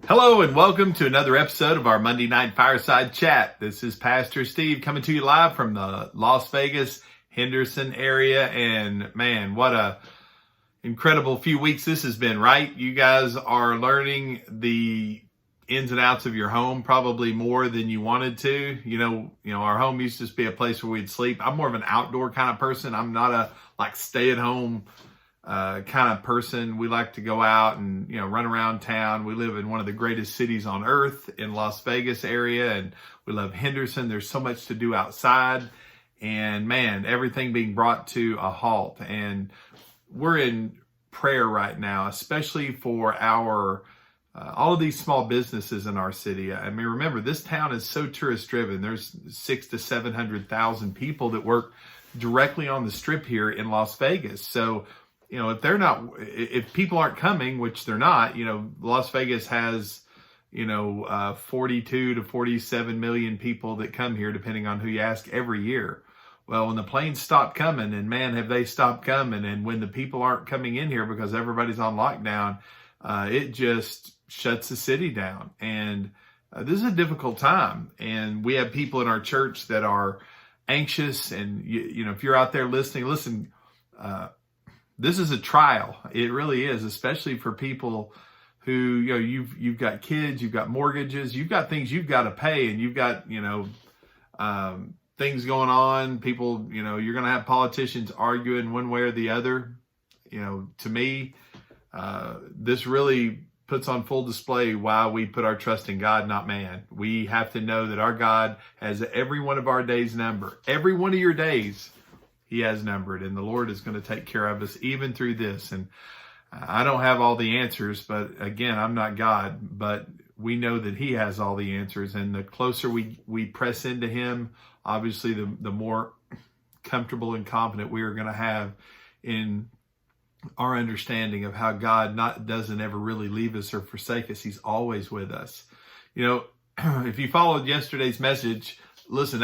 Hello and welcome to another episode of our Monday Night Fireside Chat. This is Pastor Steve coming to you live from the Las Vegas, Henderson area. And man, what a incredible few weeks this has been, right? You guys are learning the ins and outs of your home probably more than you wanted to. You know, our home used to just be a place where we'd sleep. I'm more of an outdoor kind of person. I'm not a stay at home kind of person. We like to go out and, run around town. We live in one of the greatest cities on earth in Las Vegas area, and we love Henderson. There's so much to do outside, and man, everything being brought to a halt. And we're in prayer right now, especially for our all of these small businesses in our city. I mean, remember, this town is so tourist driven. There's 600,000 to 700,000 people that work directly on the strip here in Las Vegas. So if people aren't coming, which they're not, Las Vegas has, 42 to 47 million people that come here, depending on who you ask, every year. Well, when the planes stop coming, and man, have they stopped coming, and when the people aren't coming in here because everybody's on lockdown, it just shuts the city down. And this is a difficult time. And we have people in our church that are anxious. And, if you're out there listening, listen, this is a trial. It really is, especially for people who, you've got kids, you've got mortgages, you've got things you've got to pay, and you've got, things going on. People, you're going to have politicians arguing one way or the other. To me, this really puts on full display why we put our trust in God, not man. We have to know that our God has every one of our days numbered. Every one of your days He has numbered, and the Lord is going to take care of us even through this. And I don't have all the answers, but again, I'm not God, but we know that He has all the answers. And the closer we press into Him, obviously the more comfortable and confident we are going to have in our understanding of how God doesn't ever really leave us or forsake us. He's always with us. If you followed yesterday's message, listen,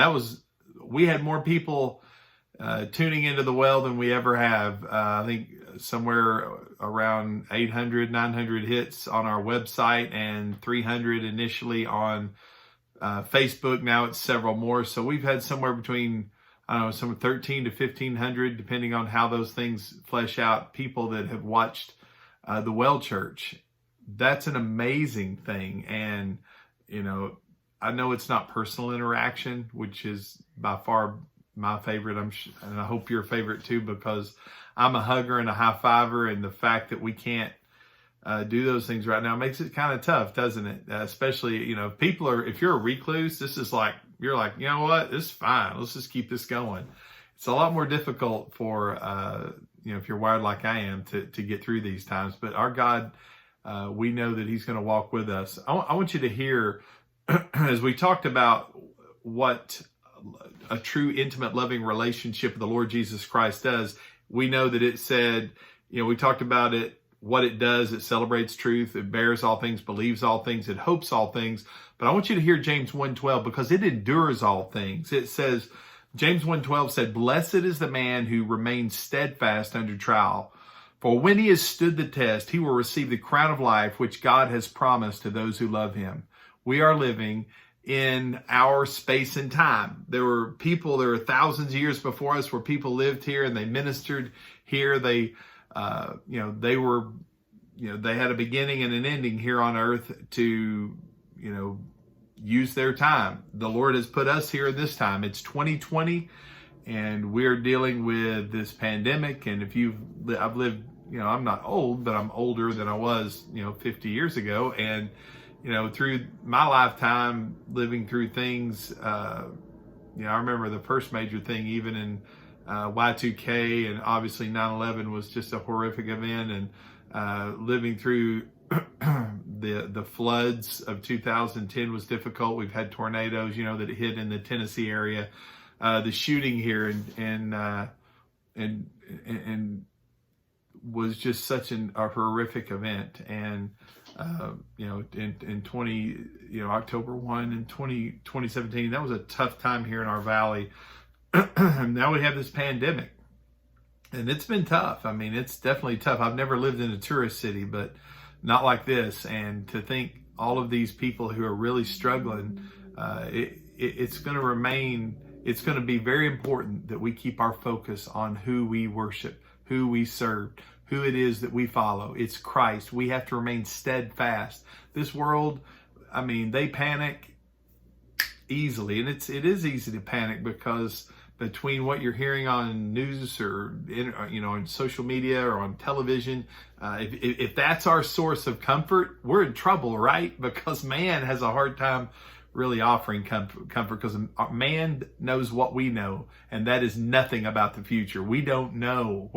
we had more people tuning into the well than we ever have. I think somewhere around 800, 900 hits on our website and 300 initially on Facebook. Now it's several more. So we've had somewhere between, some 13 to 1,500, depending on how those things flesh out, people that have watched the Well Church. That's an amazing thing. And, I know it's not personal interaction, which is by far my favorite, and I hope your favorite too, because I'm a hugger and a high fiver, and the fact that we can't do those things right now makes it kind of tough, doesn't it? Especially, if you're a recluse, this is like, you're like, you know what, this is fine. Let's just keep this going. It's a lot more difficult for, if you're wired like I am to get through these times. But our God, we know that He's going to walk with us. I want you to hear, as we talked about what a true, intimate, loving relationship with the Lord Jesus Christ does. We know that it said, we talked about it, what it does. It celebrates truth. It bears all things, believes all things. It hopes all things. But I want you to hear James 1:12, because it endures all things. It says, James 1:12 said, "Blessed is the man who remains steadfast under trial. For when he has stood the test, he will receive the crown of life, which God has promised to those who love Him." We are living in our space and time. There were thousands of years before us where people lived here and they ministered here. They had a beginning and an ending here on earth to, use their time. The Lord has put us here this time. It's 2020, and we're dealing with this pandemic. And I've lived, I'm not old, but I'm older than I was, 50 years ago. And through my lifetime, living through things, I remember the first major thing, even in Y2K, and obviously 9/11 was just a horrific event, and living through the floods of 2010 was difficult. We've had tornadoes, that hit in the Tennessee area, the shooting here, and was just such a horrific event. And in October 1 in 2017, that was a tough time here in our valley. Now we have this pandemic, and it's been tough. I mean, it's definitely tough. I've never lived in a tourist city, but not like this. And to think all of these people who are really struggling, it's going to be very important that we keep our focus on who we worship, who we serve, who it is that we follow. It's Christ. We have to remain steadfast. This world, I mean, they panic easily, and it is easy to panic because between what you're hearing on news or on social media or on television, if that's our source of comfort, we're in trouble, right? Because man has a hard time really offering comfort because man knows what we know, and that is nothing about the future. We don't know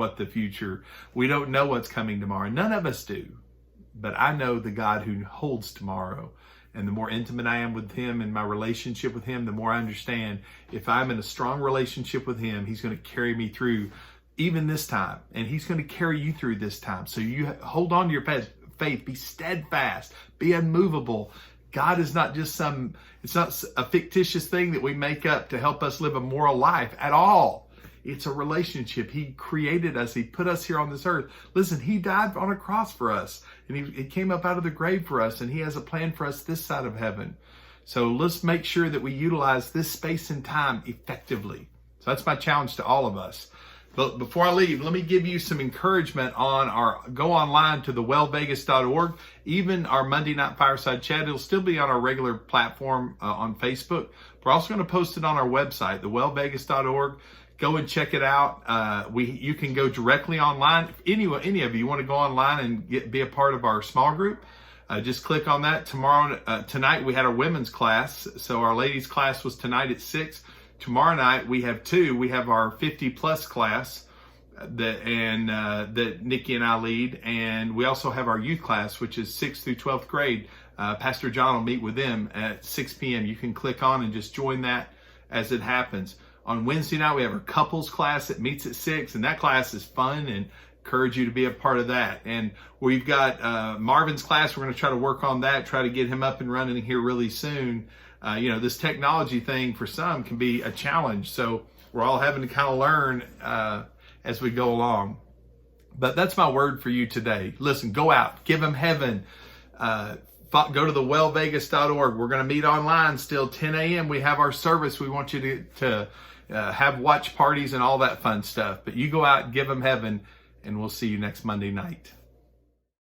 we don't know what's coming tomorrow. None of us do, but I know the God who holds tomorrow. And the more intimate I am with him and my relationship with him, the more I understand if I'm in a strong relationship with him, he's going to carry me through even this time. And he's going to carry you through this time. So you hold on to your faith, be steadfast, be unmovable. God is not just it's not a fictitious thing that we make up to help us live a moral life at all. It's a relationship. He created us. He put us here on this earth. Listen, he died on a cross for us, and he came up out of the grave for us, and he has a plan for us this side of heaven. So let's make sure that we utilize this space and time effectively. So that's my challenge to all of us. But before I leave, let me give you some encouragement on go online to thewellvegas.org. Even our Monday Night Fireside Chat, it'll still be on our regular platform on Facebook. We're also going to post it on our website, thewellvegas.org. Go and check it out. You can go directly online. If any of you want to go online and be a part of our small group, just click on that. Tonight we had our women's class. So our ladies class was tonight at 6. Tomorrow night we have 2. We have our 50 plus class that Nikki and I lead. And we also have our youth class, which is 6th through 12th grade. Pastor John will meet with them at 6 p.m. You can click on and just join that as it happens. On Wednesday night, we have our couples class that meets at 6, and that class is fun, and encourage you to be a part of that. And we've got Marvin's class. We're going to try to work on that, try to get him up and running here really soon. This technology thing for some can be a challenge, so we're all having to kind of learn as we go along. But that's my word for you today. Listen, go out, give him heaven. Go to thewellvegas.org. We're going to meet online still 10 a.m. We have our service. We want you to have watch parties and all that fun stuff. But you go out and give them heaven, and we'll see you next Monday night.